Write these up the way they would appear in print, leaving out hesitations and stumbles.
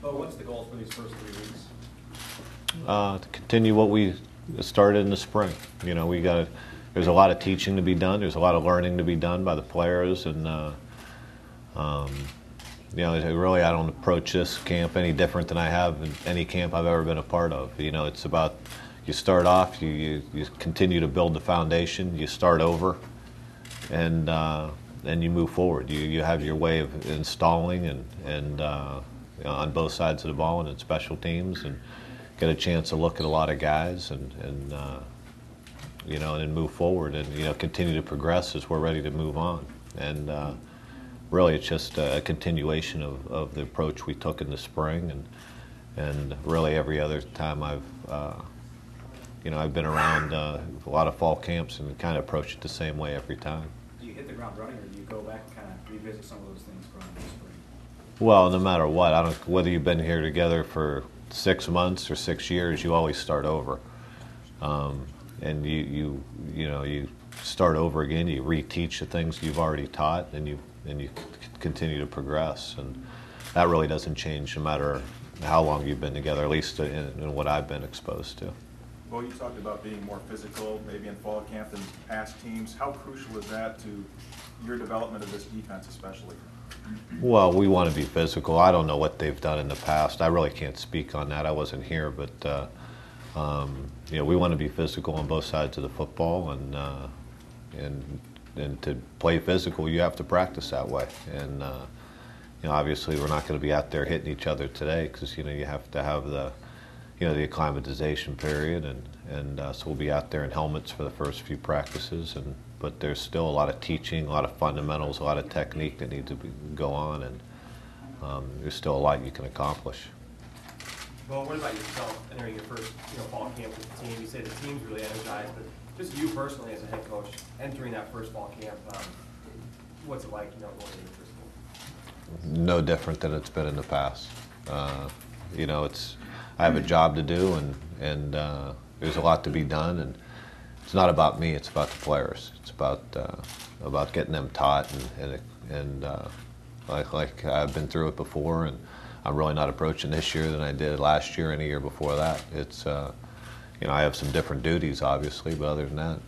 Bo, what's the goal for these first 3 weeks? To continue what we started in the spring. You know, there's a lot of teaching to be done. There's a lot of learning to be done by the players, and you know, really, I don't approach this camp any different than I have in any camp I've ever been a part of. You know, it's about you start off, you continue to build the foundation, you start over, and then you move forward. You have your way of installing and you know, on both sides of the ball and in special teams, and get a chance to look at a lot of guys and you know, and then move forward and, you know, continue to progress as we're ready to move on. And really, it's just a continuation of the approach we took in the spring, and really every other time you know, I've been around a lot of fall camps and kind of approach it the same way every time. Do you hit the ground running, or do you go back and kind of revisit some of those things from the spring? Well, no matter what, whether you've been here together for 6 months or 6 years, you always start over, and you know, you start over again. You reteach the things you've already taught, and you continue to progress, and that really doesn't change no matter how long you've been together, at least in what I've been exposed to. Well, you talked about being more physical, maybe in fall camp than past teams. How crucial is that to your development of this defense, especially? Well, we want to be physical. I don't know what they've done in the past. I really can't speak on that. I wasn't here, but you know, we want to be physical on both sides of the football, and to play physical, you have to practice that way. And you know, obviously, we're not going to be out there hitting each other today because, you know, you have to have the, you know, the acclimatization period, and so we'll be out there in helmets for the first few practices, but there's still a lot of teaching, a lot of fundamentals, a lot of technique that need to go on, and there's still a lot you can accomplish. Well, what about yourself entering your first fall camp with the team? You say the team's really energized, but just you personally as a head coach entering that first fall camp, what's it like, going into the first game? No different than it's been in the past. You know, I have a job to do, and there's a lot to be done, and it's not about me, it's about the players. It's about getting them taught, and like I've been through it before, and I'm really not approaching this year than I did last year and the year before that. It's you know, I have some different duties, obviously, but other than that,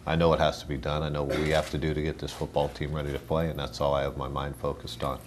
I know what has to be done. I know what we have to do to get this football team ready to play, and that's all I have my mind focused on.